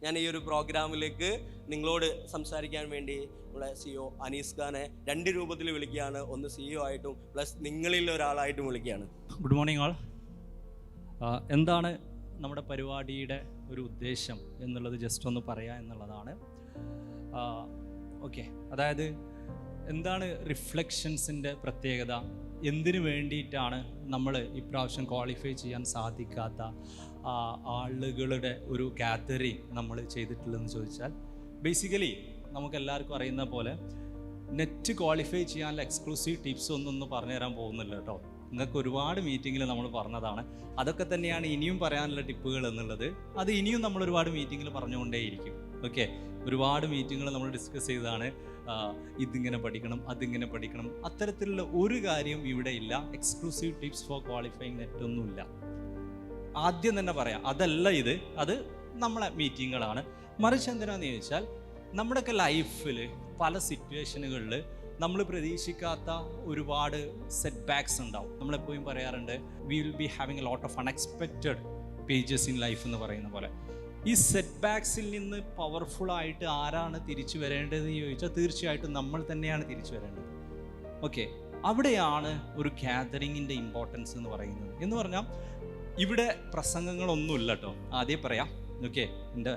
ഞാൻ ഈ ഒരു പ്രോഗ്രാമിലേക്ക് നിങ്ങളോട് സംസാരിക്കാൻ വേണ്ടി നമ്മുടെ CEO അനീസ് ഖാനെ 2 രൂപത്തിൽ വിളിക്കുകയാണ്. ഒന്ന് CEO ആയിട്ടും പ്ലസ് നിങ്ങളിൽ ഒരാളായിട്ടും വിളിക്കുകയാണ്. ഗുഡ് മോർണിംഗ് ആൾ. എന്താണ് നമ്മുടെ പരിപാടിയുടെ ഒരു ഉദ്ദേശം എന്നുള്ളത് ജസ്റ്റ് ഒന്ന് പറയാം എന്നുള്ളതാണ്. ഓക്കെ, അതായത് എന്താണ് റിഫ്ലക്ഷൻസിൻ്റെ പ്രത്യേകത, എന്തിനു വേണ്ടിയിട്ടാണ് നമ്മൾ ഇപ്രാവശ്യം ക്വാളിഫൈ ചെയ്യാൻ സാധിക്കാത്ത ആളുകളുടെ ഒരു ഗാദറിങ് നമ്മൾ ചെയ്തിട്ടുള്ളതെന്ന് ചോദിച്ചാൽ, ബേസിക്കലി നമുക്കെല്ലാവർക്കും അറിയുന്ന പോലെ നെറ്റ് ക്വാളിഫൈ ചെയ്യാനുള്ള എക്സ്ക്ലൂസീവ് ടിപ്സ് ഒന്നും പറഞ്ഞു തരാൻ പോകുന്നില്ല കേട്ടോ. നിങ്ങൾക്ക് ഒരുപാട് മീറ്റിങ്ങിൽ നമ്മൾ പറഞ്ഞതാണ്. അതൊക്കെ തന്നെയാണ് ഇനിയും പറയാനുള്ള ടിപ്പുകൾ എന്നുള്ളത്. അത് ഇനിയും നമ്മൾ ഒരുപാട് മീറ്റിങ്ങിൽ പറഞ്ഞുകൊണ്ടേയിരിക്കും. ഓക്കെ, ഒരുപാട് മീറ്റിങ്ങുകൾ നമ്മൾ ഡിസ്കസ് ചെയ്തതാണ്. ഇതിങ്ങനെ പഠിക്കണം, അതിങ്ങനെ പഠിക്കണം, അത്തരത്തിലുള്ള ഒരു കാര്യം ഇവിടെ ഇല്ല. Exclusive tips four qualifying net ഒന്നുമില്ല. ആദ്യം തന്നെ പറയാം, അതല്ല ഇത്, അത് നമ്മളെ മീറ്റിങ്ങുകളാണ്. മറിച്ച് എന്തിനാന്ന് ചോദിച്ചാൽ, നമ്മുടെയൊക്കെ ലൈഫിൽ പല സിറ്റുവേഷനുകളിൽ നമ്മൾ പ്രതീക്ഷിക്കാത്ത ഒരുപാട് സെറ്റ് ബാക്സ് ഉണ്ടാവും. നമ്മളെപ്പോഴും പറയാറുണ്ട്, we will be having a lot of unexpected pages in life എന്ന് പറയുന്ന പോലെ. ഈ സെറ്റ് ബാക്സിൽ നിന്ന് പവർഫുള്ളായിട്ട് ആരാണ് തിരിച്ചു വരേണ്ടതെന്ന് ചോദിച്ചാൽ തീർച്ചയായിട്ടും നമ്മൾ തന്നെയാണ് തിരിച്ചു വരേണ്ടത്. ഓക്കെ, അവിടെയാണ് ഒരു ഗ്യാതറിങ്ങിൻ്റെ ഇമ്പോർട്ടൻസ് എന്ന് പറയുന്നത്. എന്ന് പറഞ്ഞാൽ ഇവിടെ പ്രസംഗങ്ങളൊന്നുമില്ല കേട്ടോ, ആദ്യം പറയാം. ഓക്കെ, എൻ്റെ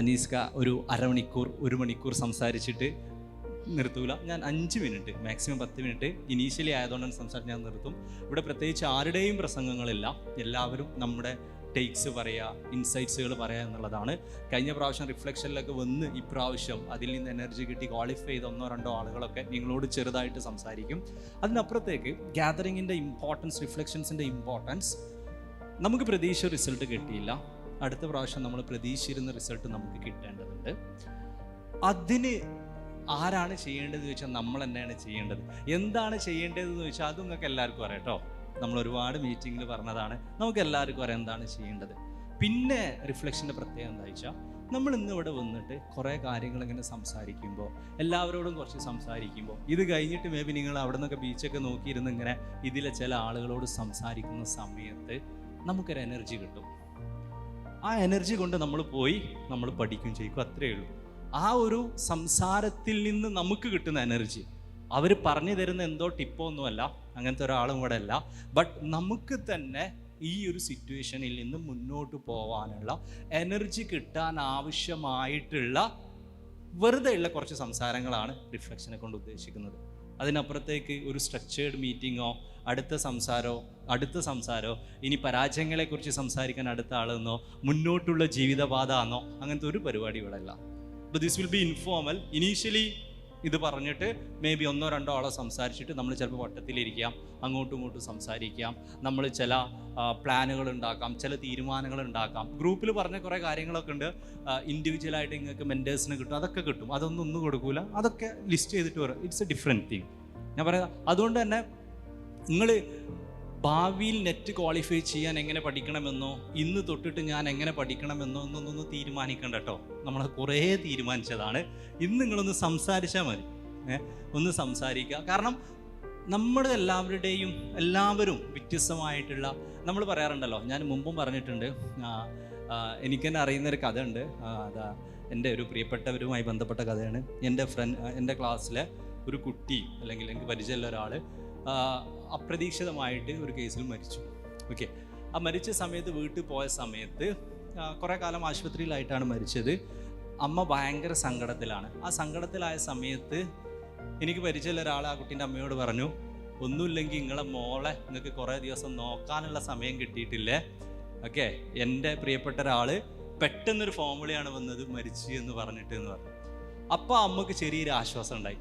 അനീസ്ക ഒരു അരമണിക്കൂർ 1 മണിക്കൂർ സംസാരിച്ചിട്ട് നിർത്തൂല. ഞാൻ 5 മിനിറ്റ്, മാക്സിമം 10 മിനിറ്റ് ഇനീഷ്യലി ആയതുകൊണ്ടാണ് സംസാരിച്ച് ഞാൻ നിർത്തും. ഇവിടെ പ്രത്യേകിച്ച് ആരുടെയും പ്രസംഗങ്ങളില്ല. എല്ലാവരും നമ്മുടെ ടേക്സ് പറയുക, ഇൻസൈറ്റ്സുകൾ പറയുക എന്നുള്ളതാണ്. കഴിഞ്ഞ പ്രാവശ്യം റിഫ്ലക്ഷനിലൊക്കെ വന്ന് ഇപ്രാവശ്യം അതിൽ നിന്ന് എനർജി കിട്ടി ക്വാളിഫൈ ചെയ്ത 1-2 ആളുകളൊക്കെ നിങ്ങളോട് ചെറുതായിട്ട് സംസാരിക്കും. അതിനപ്പുറത്തേക്ക് ഗ്യാതറിങ്ങിൻ്റെ ഇമ്പോർട്ടൻസ്, റിഫ്ലക്ഷൻസിൻ്റെ ഇമ്പോർട്ടൻസ്, നമുക്ക് പ്രതീക്ഷ റിസൾട്ട് കിട്ടിയില്ല. അടുത്ത പ്രാവശ്യം നമ്മൾ പ്രതീക്ഷിച്ചിരുന്ന റിസൾട്ട് നമുക്ക് കിട്ടേണ്ടതുണ്ട്. അതിന് ആരാണ് ചെയ്യേണ്ടതെന്ന് ചോദിച്ചാൽ നമ്മൾ തന്നെയാണ് ചെയ്യേണ്ടത്. എന്താണ് ചെയ്യേണ്ടതെന്ന് ചോദിച്ചാൽ അതും നിങ്ങൾക്ക് എല്ലാവർക്കും അറിയാം കേട്ടോ. നമ്മൾ ഒരുപാട് മീറ്റിങ്ങിൽ പറഞ്ഞതാണ്, നമുക്ക് എല്ലാവർക്കും അറിയാം എന്താണ് ചെയ്യേണ്ടത്. പിന്നെ റിഫ്ലക്ഷൻ്റെ പ്രത്യേകത എന്താ വെച്ചാൽ, നമ്മൾ ഇന്ന് ഇവിടെ വന്നിട്ട് കുറേ കാര്യങ്ങൾ ഇങ്ങനെ സംസാരിക്കുമ്പോൾ, എല്ലാവരോടും കുറച്ച് സംസാരിക്കുമ്പോൾ, ഇത് കഴിഞ്ഞിട്ട് മേ ബി നിങ്ങൾ അവിടെ നിന്നൊക്കെ ബീച്ചൊക്കെ നോക്കിയിരുന്ന് ഇങ്ങനെ ഇതിലെ ചില ആളുകളോട് സംസാരിക്കുന്ന സമയത്ത് നമുക്കൊരു എനർജി കിട്ടും. ആ എനർജി കൊണ്ട് നമ്മൾ പോയി നമ്മൾ പഠിക്കും ചെയ്യും, അത്രയേ ഉള്ളൂ. ആ ഒരു സംസാരത്തിൽ നിന്ന് നമുക്ക് കിട്ടുന്ന എനർജി, അവർ പറഞ്ഞു തരുന്ന എന്തോ ടിപ്പോ ഒന്നുമല്ല, അങ്ങനത്തെ ഒരാളും ഇവിടെ അല്ല. ബട്ട് നമുക്ക് തന്നെ ഈ ഒരു സിറ്റുവേഷനിൽ നിന്ന് മുന്നോട്ട് പോകാനുള്ള എനർജി കിട്ടാൻ ആവശ്യമായിട്ടുള്ള വെറുതെ ഉള്ള കുറച്ച് സംസാരങ്ങളാണ് റിഫ്ലക്ഷനെ കൊണ്ട് ഉദ്ദേശിക്കുന്നത്. അതിനപ്പുറത്തേക്ക് ഒരു സ്ട്രക്ചേർഡ് മീറ്റിങ്ങോ അടുത്ത സംസാരമോ ഇനി പരാജയങ്ങളെക്കുറിച്ച് സംസാരിക്കാൻ അടുത്ത ആളെന്നോ മുന്നോട്ടുള്ള ജീവിതപാത ആണോ, അങ്ങനത്തെ ഒരു പരിപാടി ഇവിടെ അല്ല. This will be informal. Initially ഇത് പറഞ്ഞിട്ട് മേ ബി 1-2 ആളോ സംസാരിച്ചിട്ട് നമ്മൾ ചിലപ്പോൾ വട്ടത്തിലിരിക്കാം, അങ്ങോട്ടും ഇങ്ങോട്ടും സംസാരിക്കാം, നമ്മൾ ചില പ്ലാനുകൾ ഉണ്ടാക്കാം, ചില തീരുമാനങ്ങൾ ഉണ്ടാക്കാം. ഗ്രൂപ്പിൽ പറഞ്ഞ കുറേ കാര്യങ്ങളൊക്കെ ഉണ്ട്. ഇൻഡിവിജ്വലായിട്ട് നിങ്ങൾക്ക് മെൻറ്റേഴ്സിന് കിട്ടും, അതൊക്കെ കിട്ടും. അതൊന്നും കൊടുക്കൂല, അതൊക്കെ ലിസ്റ്റ് ചെയ്തിട്ട് വരും. It's A different thing. ഞാൻ പറയാം, അതുകൊണ്ട് തന്നെ നിങ്ങൾ ഭാവിയിൽ നെറ്റ് ക്വാളിഫൈ ചെയ്യാൻ എങ്ങനെ പഠിക്കണമെന്നോ ഇന്ന് തൊട്ടിട്ട് ഞാൻ എങ്ങനെ പഠിക്കണമെന്നോ എന്നൊന്ന് തീരുമാനിക്കണ്ട കേട്ടോ. നമ്മൾ കുറേ തീരുമാനിച്ചതാണ്. ഇന്ന് നിങ്ങളൊന്ന് സംസാരിച്ചാൽ മതി, ഒന്ന് സംസാരിക്കുക. കാരണം നമ്മുടെ എല്ലാവരും വ്യത്യസ്തമായിട്ടുള്ള, നമ്മൾ പറയാറുണ്ടല്ലോ, ഞാൻ മുമ്പും പറഞ്ഞിട്ടുണ്ട്, എനിക്കെന്നെ അറിയുന്നൊരു കഥ ഉണ്ട്. അതാ എൻ്റെ ഒരു പ്രിയപ്പെട്ടവരുമായി ബന്ധപ്പെട്ട കഥയാണ്. എൻ്റെ ക്ലാസ്സിലെ ഒരു കുട്ടി, അല്ലെങ്കിൽ എനിക്ക് പരിചയമുള്ള ഒരാൾ അപ്രതീക്ഷിതമായിട്ട് ഒരു കേസിൽ മരിച്ചു. ഓക്കെ, ആ മരിച്ച സമയത്ത് വീട്ടിൽ പോയ സമയത്ത് കുറേ കാലം ആശുപത്രിയിലായിട്ടാണ് മരിച്ചത്. അമ്മ ഭയങ്കര സങ്കടത്തിലാണ്. ആ സങ്കടത്തിലായ സമയത്ത് എനിക്ക് പരിചയമുള്ള ഒരാൾ ആ കുട്ടീൻ്റെ അമ്മയോട് പറഞ്ഞു, ഒന്നുമില്ലെങ്കിൽ നിങ്ങളെ മോളെ നിങ്ങൾക്ക് കുറേ ദിവസം നോക്കാനുള്ള സമയം കിട്ടിയിട്ടില്ലേ. ഓക്കെ, എൻ്റെ പ്രിയപ്പെട്ട ഒരാൾ പെട്ടെന്നൊരു ഫോമുലയാണ് വന്നത്, മരിച്ചു എന്ന് പറഞ്ഞു. അപ്പോൾ അമ്മക്ക് ചെറിയൊരു ആശ്വാസം ഉണ്ടായി.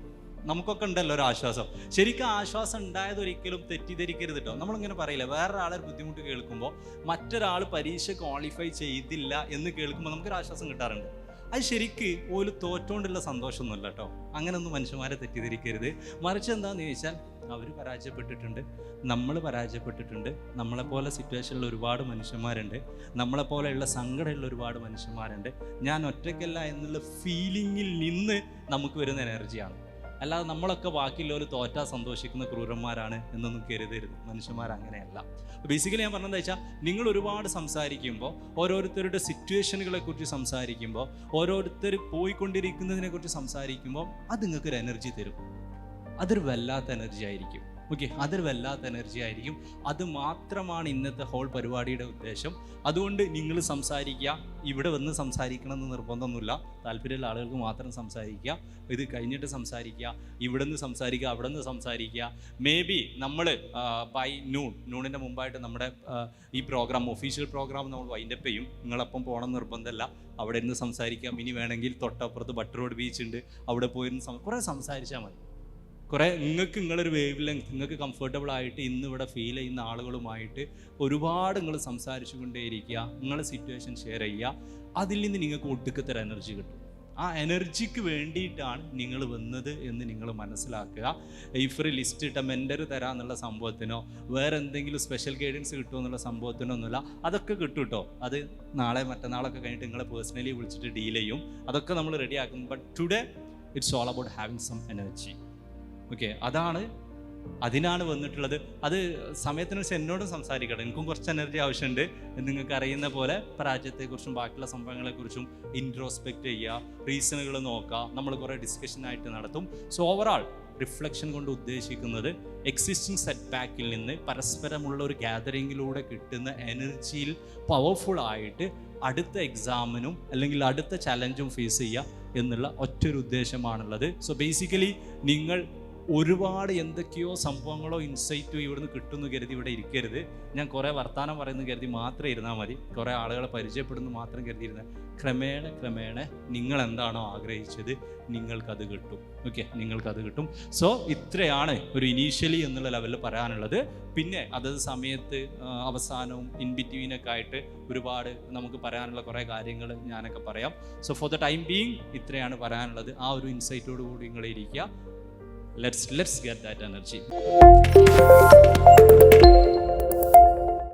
നമുക്കൊക്കെ ഉണ്ടല്ലോ ഒരു ആശ്വാസം. ശരിക്കും ആശ്വാസം ഉണ്ടായത് ഒരിക്കലും തെറ്റിദ്ധരിക്കരുത് കേട്ടോ. നമ്മളിങ്ങനെ പറയില്ല, വേറൊരാളെ ബുദ്ധിമുട്ട് കേൾക്കുമ്പോൾ മറ്റൊരാൾ പരീക്ഷ ക്വാളിഫൈ ചെയ്തില്ല എന്ന് കേൾക്കുമ്പോൾ നമുക്കൊരു ആശ്വാസം കിട്ടാറുണ്ട്. അത് ശരിക്ക് ഒരു തോറ്റോണ്ടുള്ള സന്തോഷമൊന്നുമല്ല കേട്ടോ. അങ്ങനെയൊന്നും മനുഷ്യന്മാരെ തെറ്റിദ്ധരിക്കരുത്. മറിച്ച് എന്താണെന്ന് ചോദിച്ചാൽ, അവർ പരാജയപ്പെട്ടിട്ടുണ്ട്, നമ്മൾ പരാജയപ്പെട്ടിട്ടുണ്ട്, നമ്മളെപ്പോലെ സിറ്റുവേഷനിൽ ഒരുപാട് മനുഷ്യന്മാരുണ്ട്, നമ്മളെപ്പോലെയുള്ള സങ്കടമുള്ള ഒരുപാട് മനുഷ്യന്മാരുണ്ട്. ഞാൻ ഒറ്റയ്ക്കല്ല എന്നുള്ള ഫീലിങ്ങിൽ നിന്ന് നമുക്ക് വരുന്ന എനർജിയാണ്. അല്ലാതെ നമ്മളൊക്കെ ബാക്കിയുള്ളവർ തോറ്റാ സന്തോഷിക്കുന്ന ക്രൂരന്മാരാണ് എന്നൊന്നും കരുതരുത്. മനുഷ്യന്മാർ അങ്ങനെയല്ല. ബേസിക്കലി ഞാൻ പറഞ്ഞതെന്ന് വെച്ചാൽ, നിങ്ങൾ ഒരുപാട് സംസാരിക്കുമ്പോൾ, ഓരോരുത്തരുടെ സിറ്റുവേഷനുകളെ കുറിച്ച് സംസാരിക്കുമ്പോൾ, ഓരോരുത്തർ പോയിക്കൊണ്ടിരിക്കുന്നതിനെ കുറിച്ച് സംസാരിക്കുമ്പോൾ അത് നിങ്ങൾക്കൊരു എനർജി തരും. അതൊരു വല്ലാത്ത എനർജി ആയിരിക്കും. ഓക്കെ, അതൊരു വല്ലാത്ത എനർജി ആയിരിക്കും. അത് മാത്രമാണ് ഇന്നത്തെ ഹോൾ പരിപാടിയുടെ ഉദ്ദേശം. അതുകൊണ്ട് നിങ്ങൾ സംസാരിക്കുക, ഇവിടെ വന്ന് സംസാരിക്കണം എന്ന് നിർബന്ധമൊന്നുമില്ല. താല്പര്യമുള്ള ആളുകൾക്ക് മാത്രം സംസാരിക്കുക. ഇത് കഴിഞ്ഞിട്ട് സംസാരിക്കുക, ഇവിടെ നിന്ന് സംസാരിക്കുക, അവിടെ നിന്ന് സംസാരിക്കുക. മേ ബി നമ്മൾ ബൈ നൂണിൻ്റെ മുമ്പായിട്ട് നമ്മുടെ ഈ പ്രോഗ്രാം, ഒഫീഷ്യൽ പ്രോഗ്രാം നമ്മൾ വൈൻഡപ്പ് ചെയ്യും. നിങ്ങളപ്പം പോകണം നിർബന്ധമല്ല, അവിടെ ഇരുന്ന് സംസാരിക്കാം. ഇനി വേണമെങ്കിൽ തൊട്ടപ്പുറത്ത് ബട്ടർ റോഡ് ബീച്ച് ഉണ്ട്, അവിടെ പോയിരുന്ന് കുറേ സംസാരിച്ചാൽ മതി. കുറേ നിങ്ങൾക്ക് നിങ്ങളൊരു വേവ് ലെങ്ത്, നിങ്ങൾക്ക് കംഫർട്ടബിൾ ആയിട്ട് ഇന്ന് ഇവിടെ ഫീൽ ചെയ്യുന്ന ആളുകളുമായിട്ട് ഒരുപാട് നിങ്ങൾ സംസാരിച്ചു കൊണ്ടേയിരിക്കുക. നിങ്ങളുടെ സിറ്റുവേഷൻ ഷെയർ ചെയ്യുക. അതിൽ നിന്ന് നിങ്ങൾക്ക് ഒടുക്കത്തൊരു എനർജി കിട്ടും. ആ എനർജിക്ക് വേണ്ടിയിട്ടാണ് നിങ്ങൾ വന്നത് എന്ന് നിങ്ങൾ മനസ്സിലാക്കുക. ഇഫർ ലിസ്റ്റ് ഇട്ട മെൻറ്റർ തരാമെന്നുള്ള സംഭവത്തിനോ വേറെ എന്തെങ്കിലും സ്പെഷ്യൽ ഗൈഡൻസ് കിട്ടുമോ എന്നുള്ള സംഭവത്തിനോ ഒന്നുമില്ല. അതൊക്കെ കിട്ടും കേട്ടോ. അത് നാളെ മറ്റന്നാളൊക്കെ കഴിഞ്ഞിട്ട് നിങ്ങളെ പേഴ്സണലി വിളിച്ചിട്ട് ഡീൽ ചെയ്യും. അതൊക്കെ നമ്മൾ റെഡിയാക്കും. But today it's all about having some energy. Okay, അതിനാണ് വന്നിട്ടുള്ളത്. അത് സമയത്തിനനുസരിച്ച് എന്നോടും സംസാരിക്കട്ടെ. എനിക്കും കുറച്ച് എനർജി ആവശ്യമുണ്ട്. നിങ്ങൾക്ക് അറിയുന്ന പോലെ പരാജയത്തെക്കുറിച്ചും ബാക്കിയുള്ള സംഭവങ്ങളെക്കുറിച്ചും ഇൻട്രോസ്പെക്റ്റ് ചെയ്യുക, റീസണുകൾ നോക്കുക. നമ്മൾ കുറേ ഡിസ്കഷനായിട്ട് നടത്തും. സോ ഓവറാൾ റിഫ്ലക്ഷൻ കൊണ്ട് ഉദ്ദേശിക്കുന്നത് എക്സിസ്റ്റിംഗ് സെറ്റ് ബാക്കിൽ നിന്ന് പരസ്പരമുള്ള ഒരു ഗ്യാതറിങ്ങിലൂടെ കിട്ടുന്ന എനർജിയിൽ പവർഫുൾ ആയിട്ട് അടുത്ത എക്സാമിനും അല്ലെങ്കിൽ അടുത്ത ചലഞ്ചും ഫേസ് ചെയ്യുക എന്നുള്ള ഒറ്റൊരു ഉദ്ദേശമാണുള്ളത്. സോ ബേസിക്കലി നിങ്ങൾ ഒരുപാട് എന്തൊക്കെയോ സംഭവങ്ങളോ ഇൻസൈറ്റോ ഇവിടുന്ന് കിട്ടുമെന്ന് കരുതി ഇവിടെ ഇരിക്കരുത്. ഞാൻ കുറേ വർത്തമാനം പറയുന്നു കരുതി മാത്രം ഇരുന്നാൽ മതി. കുറേ ആളുകളെ പരിചയപ്പെടുന്നു മാത്രം കരുതിയിരുന്നാൽ ക്രമേണ നിങ്ങൾ എന്താണോ ആഗ്രഹിച്ചത് നിങ്ങൾക്കത് കിട്ടും. ഓക്കെ, നിങ്ങൾക്കത് കിട്ടും. സോ ഇത്രയാണ് ഒരു ഇനീഷ്യലി എന്നുള്ള ലെവലിൽ പറയാനുള്ളത്. പിന്നെ അതത് സമയത്ത് അവസാനവും ഇൻ ബിറ്റ്വീനൊക്കെ ആയിട്ട് ഒരുപാട് നമുക്ക് പറയാനുള്ള കുറേ കാര്യങ്ങൾ ഞാനൊക്കെ പറയാം. So for the time being ഇത്രയാണ് പറയാനുള്ളത്. ആ ഒരു ഇൻസൈറ്റോട് കൂടി നിങ്ങൾ ഇരിക്കുക. Let's get that energy.